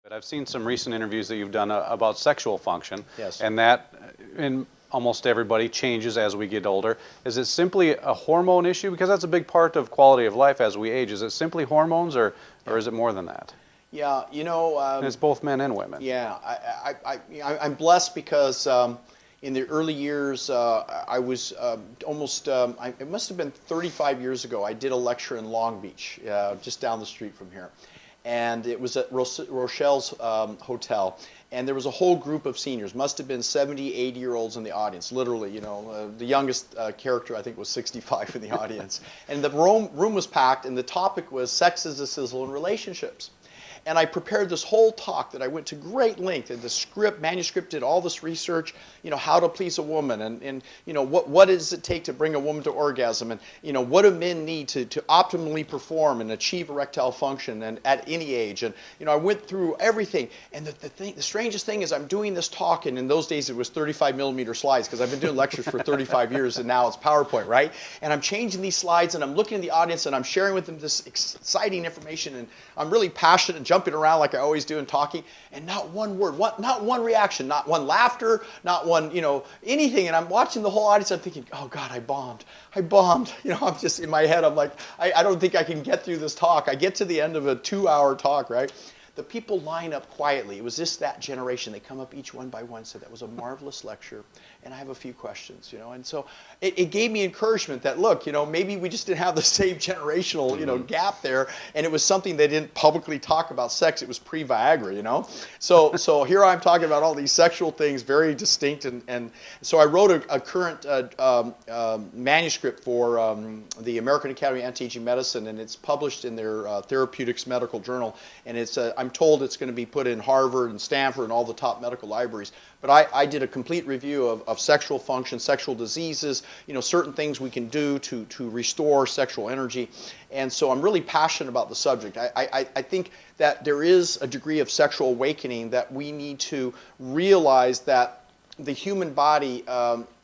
But I've seen some recent interviews that you've done about sexual function, Yes. and that in almost everybody changes as we get older. Is it simply a hormone issue? Because that's a big part of quality of life as we age. Is it simply hormones, or is it more than that? Yeah, And it's both men and women. yeah, I'm blessed because in the early years, I was it must have been 35 years ago, I did a lecture in Long Beach, just down the street from here. And it was at Rochelle's Hotel. And there was a whole group of seniors, must have been 70, 80-year-olds in the audience, literally, you know. The youngest character, I think, was 65 in the audience. And the room was packed, and the topic was sex is a sizzle in relationships. And I prepared this whole talk that I went to great length, and the script, manuscript, did all this research, you know, how to please a woman, and you know, what does it take to bring a woman to orgasm, and you know, what do men need to optimally perform and achieve erectile function, and at any age. And you know, I went through everything. And the strangest thing is, I'm doing this talk, and in those days it was 35mm slides, because I've been doing lectures for 35 years, and now it's PowerPoint, right? And I'm changing these slides, and I'm looking at the audience, and I'm sharing with them this exciting information, and I'm really passionate and jumping around like I always do and talking, and not one word, not one reaction, not one laughter, not one, you know, anything. And I'm watching the whole audience, I'm thinking, oh God, I bombed. You know, I'm just in my head, I'm like, I don't think I can get through this talk. I get to the end of a 2-hour talk, right? The people line up quietly. It was just that generation. They come up each one by one, said that was a marvelous lecture, and I have a few questions, you know. And so it gave me encouragement that, look, you know, maybe we just didn't have the same generational, you know, gap there, and it was something they didn't publicly talk about sex. It was pre-Viagra, you know. So here I'm talking about all these sexual things, very distinct, and so I wrote a current manuscript for the American Academy of Anti-Aging Medicine, and it's published in their Therapeutics Medical Journal, and it's I'm told it's going to be put in Harvard and Stanford and all the top medical libraries. But I did a complete review of sexual function, sexual diseases, you know, certain things we can do to restore sexual energy. And so I'm really passionate about the subject. I think that there is a degree of sexual awakening that we need to realize that the human body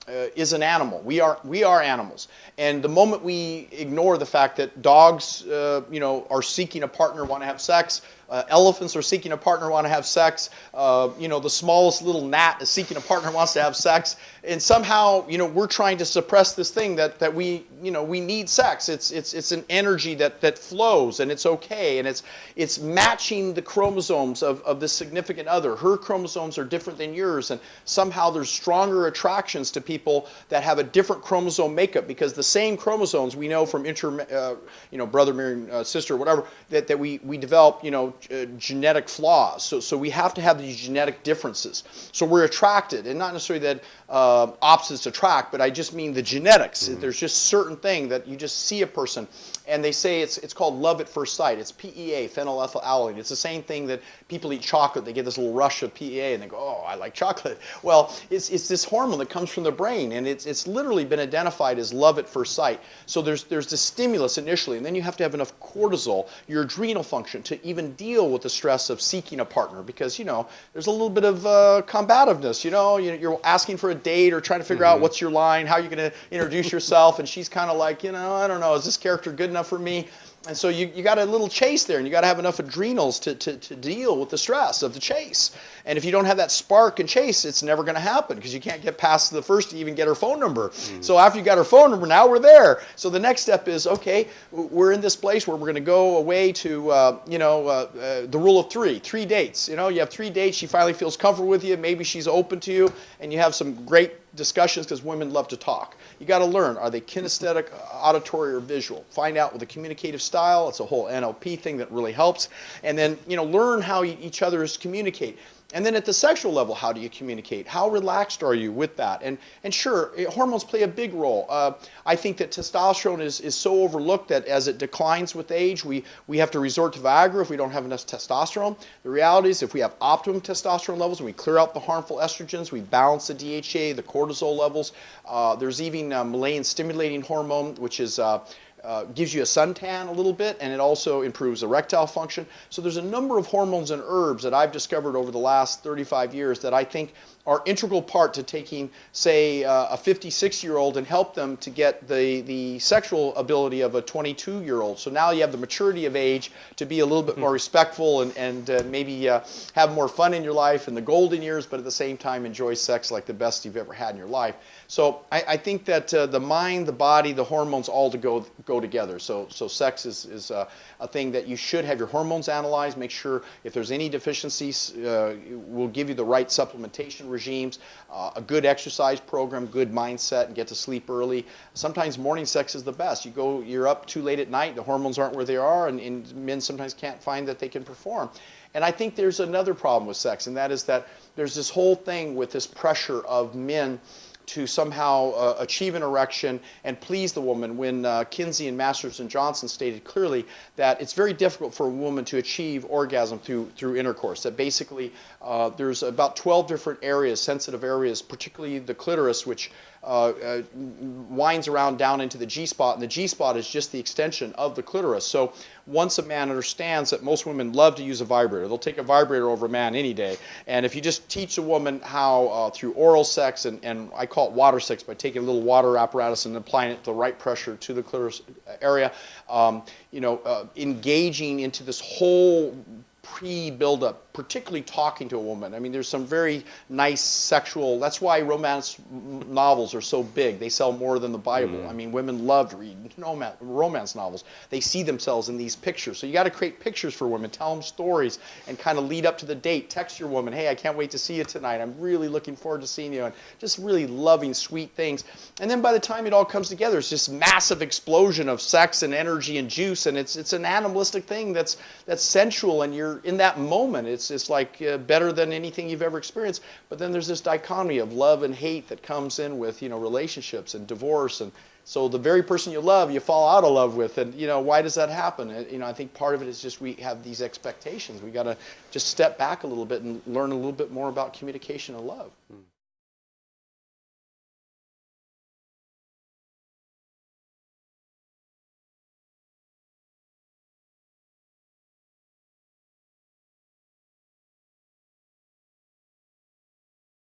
is an animal. We are animals, and the moment we ignore the fact that dogs, you know, are seeking a partner, want to have sex, elephants are seeking a partner, want to have sex, you know, the smallest little gnat is seeking a partner, wants to have sex, and somehow, you know, we're trying to suppress this thing that we, you know, we need sex. It's an energy that flows, and it's okay, and it's matching the chromosomes of this significant other. Her chromosomes are different than yours, and somehow there's stronger attractions to people that have a different chromosome makeup, because the same chromosomes we know from you know, brother marrying sister, whatever, that we develop, you know, genetic flaws. So we have to have these genetic differences. So we're attracted, and not necessarily that opposites attract, but I just mean the genetics. There's just certain thing that you just see a person, and they say it's called love at first sight. It's PEA, phenylethylalanine. It's the same thing that people eat chocolate. They get this little rush of PEA, and they go, oh, I like chocolate. Well, it's this hormone that comes from the brain, and it's literally been identified as love at first sight. So there's the stimulus initially, and then you have to have enough cortisol, your adrenal function, to even deal with the stress of seeking a partner, because, you know, there's a little bit of combativeness. You know, you're asking for a date or trying to figure out what's your line, how you're going to introduce yourself, and she's kind of like, you know, I don't know, is this character good enough for me? And so you got a little chase there, and you got to have enough adrenals to deal with the stress of the chase. And if you don't have that spark and chase, it's never going to happen, because you can't get past the first to even get her phone number. So after you got her phone number, now we're there. So the next step is, okay, we're in this place where we're going to go away to, you know, the rule of 3 dates. You know, you have 3 dates. She finally feels comfortable with you. Maybe she's open to you, and you have some great discussions, because women love to talk. You got to learn, are they kinesthetic, auditory, or visual? Find out with the communicative style. It's a whole NLP thing that really helps. And then, you know, learn how each other's communicate. And then at the sexual level, how do you communicate? How relaxed are you with that? And sure, hormones play a big role. I think that testosterone is so overlooked that as it declines with age, we have to resort to Viagra if we don't have enough testosterone. The reality is, if we have optimum testosterone levels and we clear out the harmful estrogens, we balance the DHA, the cortisol levels. There's even Malayan stimulating hormone, which is gives you a suntan a little bit, and it also improves erectile function. So there's a number of hormones and herbs that I've discovered over the last 35 years that I think are integral part to taking, say, a 56-year-old and help them to get the sexual ability of a 22-year-old. So now you have the maturity of age to be a little bit more respectful and maybe have more fun in your life in the golden years, but at the same time enjoy sex like the best you've ever had in your life. So I think that the mind, the body, the hormones all to go together. So sex is a thing that you should have your hormones analyzed. Make sure if there's any deficiencies, we'll give you the right supplementation regimes, a good exercise program, good mindset, and get to sleep early. Sometimes morning sex is the best. You're up too late at night, the hormones aren't where they are, and men sometimes can't find that they can perform. And I think there's another problem with sex, and that is that there's this whole thing with this pressure of men to somehow achieve an erection and please the woman, when Kinsey and Masters and Johnson stated clearly that it's very difficult for a woman to achieve orgasm through intercourse. That basically there's about 12 different areas, sensitive areas, particularly the clitoris, which winds around down into the G-spot, and the G-spot is just the extension of the clitoris. So once a man understands that most women love to use a vibrator, they'll take a vibrator over a man any day. And if you just teach a woman how through oral sex, and I call it water sex by taking a little water apparatus and applying it the right pressure to the clitoris area, engaging into this whole pre-build-up, particularly talking to a woman. I mean, there's some very nice sexual, that's why romance novels are so big. They sell more than the Bible. I mean, women love to read romance novels. They see themselves in these pictures. So you got to create pictures for women, tell them stories, and kind of lead up to the date. Text your woman, hey, I can't wait to see you tonight. I'm really looking forward to seeing you, and just really loving, sweet things. And then by the time it all comes together, it's this massive explosion of sex and energy and juice, and it's an animalistic thing that's sensual, and you're in that moment. It's like better than anything you've ever experienced. But then there's this dichotomy of love and hate that comes in with relationships and divorce, and so the very person you love, you fall out of love with, and why does that happen? I think part of it is just we have these expectations. We got to just step back a little bit and learn a little bit more about communication and love.